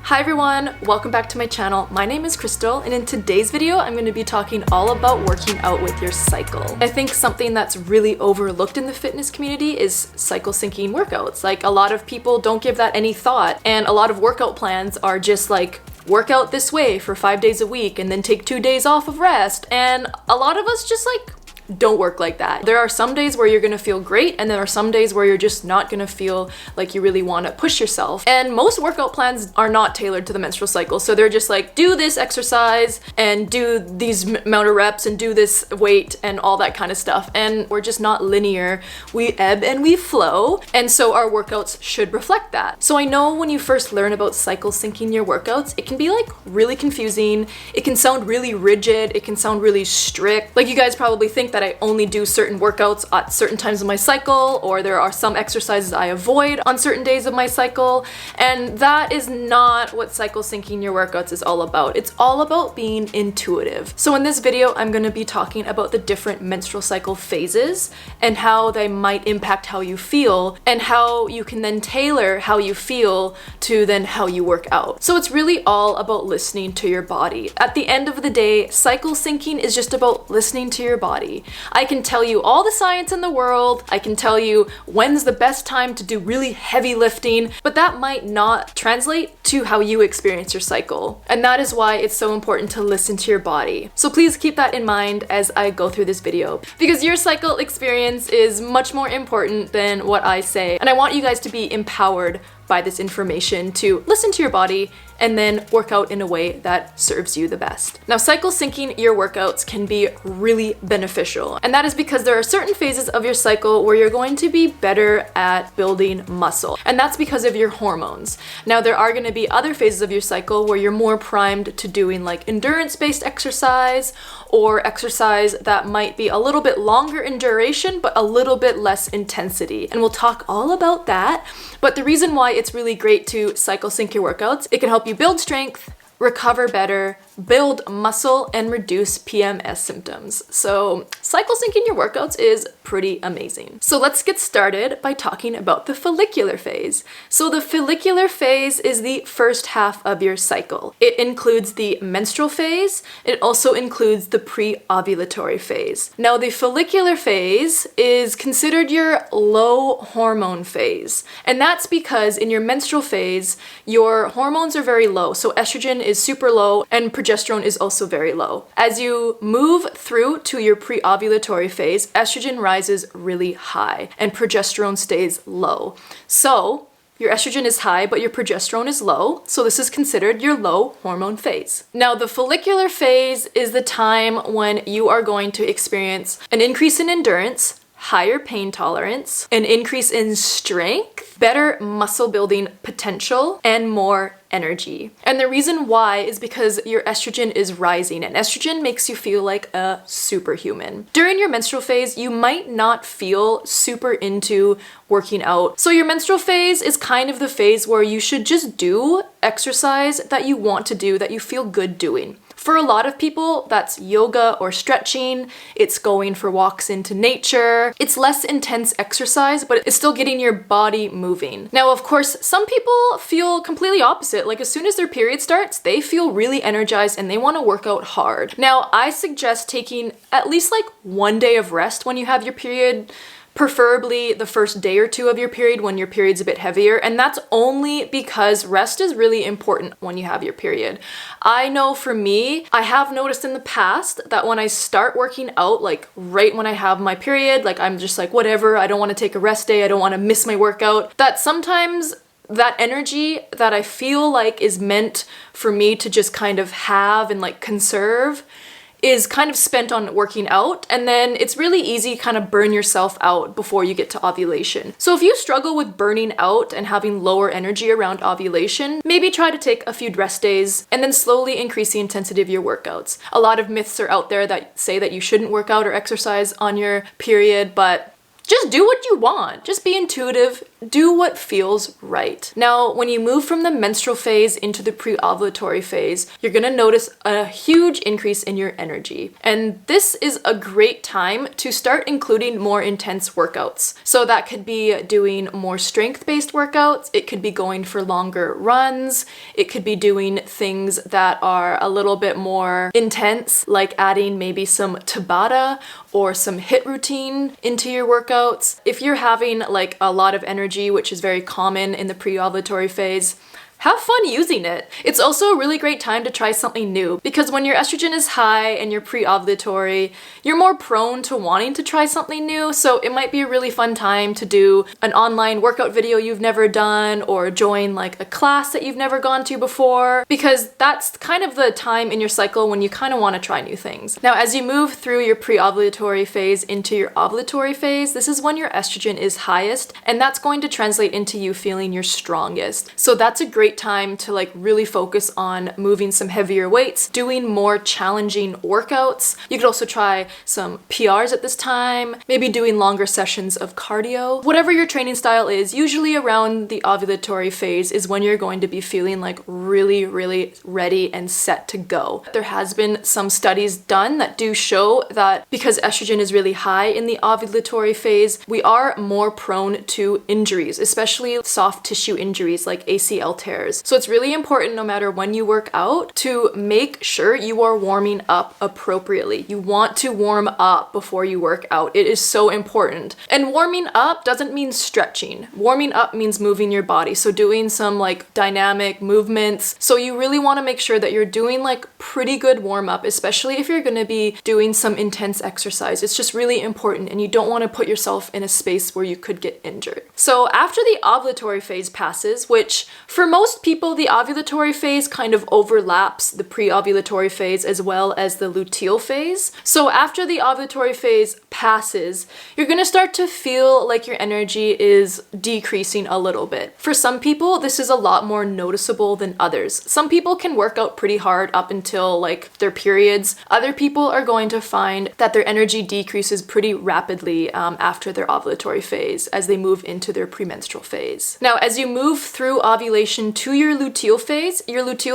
Hi everyone, welcome back to my channel. My name is Crystal, and in today's video, I'm going to be talking all about working out with your cycle. I think something that's really overlooked in the fitness community is cycle syncing workouts. Like, a lot of people don't give that any thought, and a lot of workout plans are just like, work out this way for 5 days a week and then take 2 days off of rest. And a lot of us just don't work like that. There are some days where you're gonna feel great, and there are some days where you're just not gonna feel like you really wanna push yourself. And most workout plans are not tailored to the menstrual cycle. So they're just like, do this exercise and do these amount of reps and do this weight and all that kind of stuff. And we're just not linear. We ebb and we flow. And so our workouts should reflect that. So I know when you first learn about cycle syncing your workouts, it can be like really confusing. It can sound really rigid. It can sound really strict. Like, you guys probably think that I only do certain workouts at certain times of my cycle, or there are some exercises I avoid on certain days of my cycle, and that is not what cycle syncing your workouts is all about. It's all about being intuitive. So in this video, I'm going to be talking about the different menstrual cycle phases and how they might impact how you feel, and how you can then tailor how you feel to then how you work out. So it's really all about listening to your body. At the end of the day, cycle syncing is just about listening to your body. I can tell you all the science in the world, I can tell you when's the best time to do really heavy lifting, but that might not translate to how you experience your cycle. And that is why it's so important to listen to your body. So please keep that in mind as I go through this video, because your cycle experience is much more important than what I say. And I want you guys to be empowered by this information to listen to your body and then work out in a way that serves you the best. Now, cycle syncing your workouts can be really beneficial, and that is because there are certain phases of your cycle where you're going to be better at building muscle, and that's because of your hormones. Now, there are going to be other phases of your cycle where you're more primed to doing like endurance-based exercise, or exercise that might be a little bit longer in duration but a little bit less intensity, and we'll talk all about that. But the reason why it's really great to cycle sync your workouts, it can help you build strength, recover better, build muscle, and reduce PMS symptoms. So cycle syncing your workouts is pretty amazing. So let's get started by talking about the follicular phase. So the follicular phase is the first half of your cycle. It includes the menstrual phase. It also includes the pre-ovulatory phase. Now, the follicular phase is considered your low hormone phase. And that's because in your menstrual phase, your hormones are very low. So estrogen is super low, and progesterone is also very low. As you move through to your pre-ovulatory phase, estrogen rises really high and progesterone stays low. So your estrogen is high, but your progesterone is low, so this is considered your low hormone phase. Now, the follicular phase is the time when you are going to experience an increase in endurance, higher pain tolerance, an increase in strength, better muscle building potential, and more energy. And the reason why is because your estrogen is rising, and estrogen makes you feel like a superhuman. During your menstrual phase, you might not feel super into working out. So your menstrual phase is kind of the phase where you should just do exercise that you want to do, that you feel good doing. For a lot of people, that's yoga or stretching. It's going for walks into nature. It's less intense exercise, but it's still getting your body moving. Now, of course, some people feel completely opposite. Like, as soon as their period starts, they feel really energized and they want to work out hard. Now, I suggest taking at least like 1 day of rest when you have your period, preferably the first day or two of your period when your period's a bit heavier, and that's only because rest is really important when you have your period. I know for me, I have noticed in the past that when I start working out, like right when I have my period, like I'm just like, whatever, I don't want to take a rest day, I don't want to miss my workout, that sometimes that energy that I feel like is meant for me to just kind of have and like conserve is kind of spent on working out, and then it's really easy kind of burn yourself out before you get to ovulation. So if you struggle with burning out and having lower energy around ovulation, maybe try to take a few rest days and then slowly increase the intensity of your workouts. A lot of myths are out there that say that you shouldn't work out or exercise on your period, but just do what you want. Just be intuitive, do what feels right. Now, when you move from the menstrual phase into the pre-ovulatory phase, you're gonna notice a huge increase in your energy. And this is a great time to start including more intense workouts. So that could be doing more strength-based workouts, it could be going for longer runs, it could be doing things that are a little bit more intense, like adding maybe some Tabata or some HIIT routine into your workouts. If you're having like a lot of energy, which is very common in the pre-ovulatory phase, have fun using it. It's also a really great time to try something new because when your estrogen is high and you're pre-ovulatory, you're more prone to wanting to try something new. So it might be a really fun time to do an online workout video you've never done or join like a class that you've never gone to before, because that's kind of the time in your cycle when you kind of want to try new things. Now, as you move through your pre-ovulatory phase into your ovulatory phase, this is when your estrogen is highest, and that's going to translate into you feeling your strongest. So that's a great time to like really focus on moving some heavier weights, doing more challenging workouts. You could also try some PRs at this time, maybe doing longer sessions of cardio. Whatever your training style is, usually around the ovulatory phase is when you're going to be feeling like really, really ready and set to go. There has been some studies done that do show that because estrogen is really high in the ovulatory phase, we are more prone to injuries, especially soft tissue injuries like ACL tears. So it's really important, no matter when you work out, to make sure you are warming up appropriately. You want to warm up before you work out. It is so important. And warming up doesn't mean stretching. Warming up means moving your body. So doing some like dynamic movements. So you really want to make sure that you're doing like pretty good warm up, especially if you're going to be doing some intense exercise. It's just really important, and you don't want to put yourself in a space where you could get injured. So after the ovulatory phase passes, which for most people, the ovulatory phase kind of overlaps the pre-ovulatory phase as well as the luteal phase. So after the ovulatory phase passes, you're going to start to feel like your energy is decreasing a little bit. For some people, this is a lot more noticeable than others. Some people can work out pretty hard up until like their periods. Other people are going to find that their energy decreases pretty rapidly after their ovulatory phase as they move into their premenstrual phase. Now, as you move through ovulation to your luteal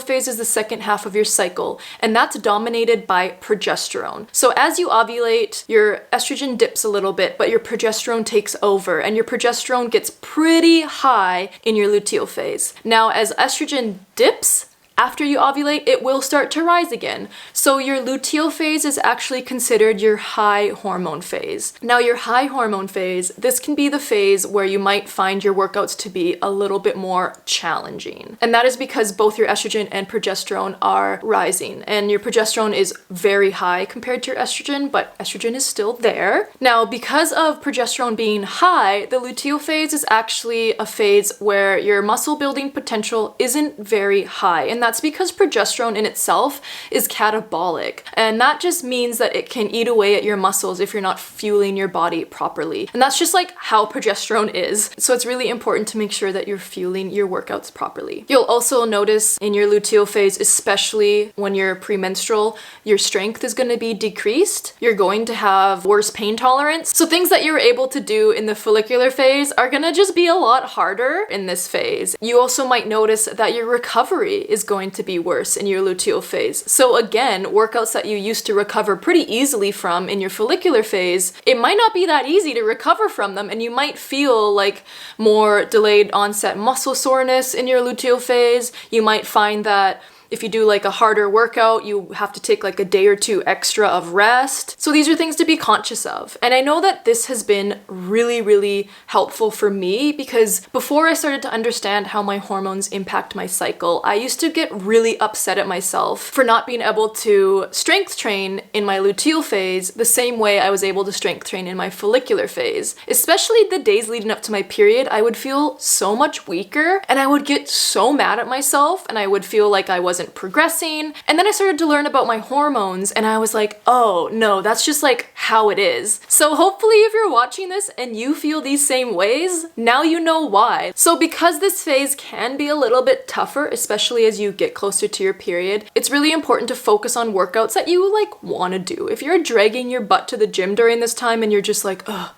phase is the second half of your cycle, and that's dominated by progesterone. So as you ovulate, your estrogen dips a little bit, but your progesterone takes over, and your progesterone gets pretty high in your luteal phase. Now, as estrogen dips, after you ovulate, it will start to rise again. So your luteal phase is actually considered your high hormone phase. Now, your high hormone phase, this can be the phase where you might find your workouts to be a little bit more challenging. And that is because both your estrogen and progesterone are rising. And your progesterone is very high compared to your estrogen, but estrogen is still there. Now, because of progesterone being high, the luteal phase is actually a phase where your muscle building potential isn't very high. And that's because progesterone in itself is catabolic. And that just means that it can eat away at your muscles if you're not fueling your body properly. And that's just like how progesterone is. So it's really important to make sure that you're fueling your workouts properly. You'll also notice in your luteal phase, especially when you're premenstrual, your strength is going to be decreased. You're going to have worse pain tolerance. So things that you were able to do in the follicular phase are going to just be a lot harder in this phase. You also might notice that your recovery is going to be worse in your luteal phase. So again, workouts that you used to recover pretty easily from in your follicular phase, it might not be that easy to recover from them, and you might feel like more delayed onset muscle soreness in your luteal phase. You might find that if you do like a harder workout, you have to take like a day or two extra of rest. So these are things to be conscious of. And I know that this has been really, really helpful for me because before I started to understand how my hormones impact my cycle, I used to get really upset at myself for not being able to strength train in my luteal phase the same way I was able to strength train in my follicular phase. Especially the days leading up to my period, I would feel so much weaker and I would get so mad at myself and I would feel like I wasn't progressing. And then I started to learn about my hormones and I was like, oh no, that's just like how it is. So hopefully if you're watching this and you feel these same ways, now you know why. So because this phase can be a little bit tougher, especially as you get closer to your period, it's really important to focus on workouts that you like want to do. If you're dragging your butt to the gym during this time and you're just like, oh,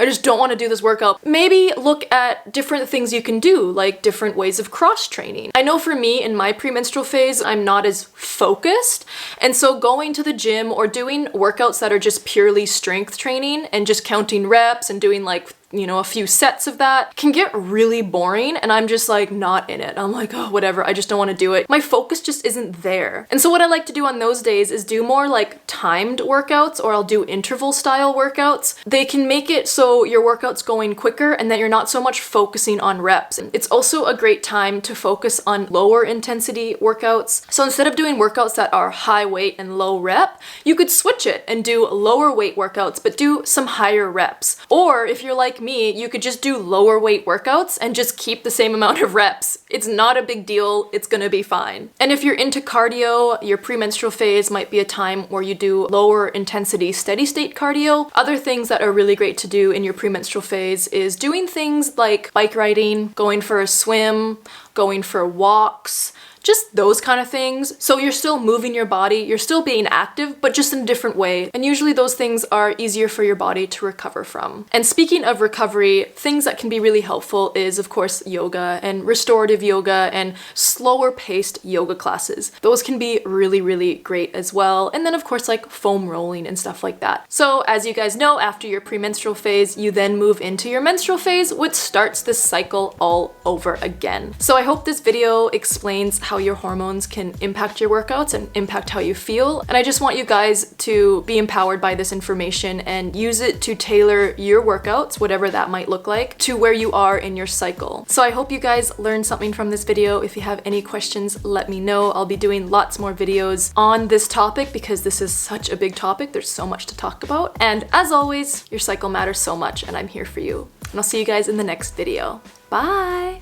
I just don't want to do this workout. Maybe look at different things you can do, like different ways of cross training. I know for me in my premenstrual phase, I'm not as focused. And so going to the gym or doing workouts that are just purely strength training and just counting reps and doing like, you know, a few sets of that can get really boring, and I'm just like not in it. I'm like, oh, whatever, I just don't want to do it. My focus just isn't there. And so what I like to do on those days is do more like timed workouts, or I'll do interval style workouts. They can make it so your workout's going quicker and that you're not so much focusing on reps. And it's also a great time to focus on lower intensity workouts. So instead of doing workouts that are high weight and low rep, you could switch it and do lower weight workouts, but do some higher reps. Or if you're like me, you could just do lower weight workouts and just keep the same amount of reps. It's not a big deal, it's gonna be fine. And if you're into cardio, your premenstrual phase might be a time where you do lower intensity steady state cardio. Other things that are really great to do in your premenstrual phase is doing things like bike riding, going for a swim, going for walks, just those kind of things. So you're still moving your body, you're still being active, but just in a different way. And usually those things are easier for your body to recover from. And speaking of recovery, things that can be really helpful is, of course, yoga and restorative yoga and slower paced yoga classes. Those can be really, really great as well. And then of course, like foam rolling and stuff like that. So as you guys know, after your premenstrual phase, you then move into your menstrual phase, which starts this cycle all over again. So I hope this video explains how your hormones can impact your workouts and impact how you feel. And I just want you guys to be empowered by this information and use it to tailor your workouts, whatever that might look like, to where you are in your cycle. So I hope you guys learned something from this video. If you have any questions, let me know. I'll be doing lots more videos on this topic because this is such a big topic. There's so much to talk about. And as always, your cycle matters so much and I'm here for you. And I'll see you guys in the next video. Bye!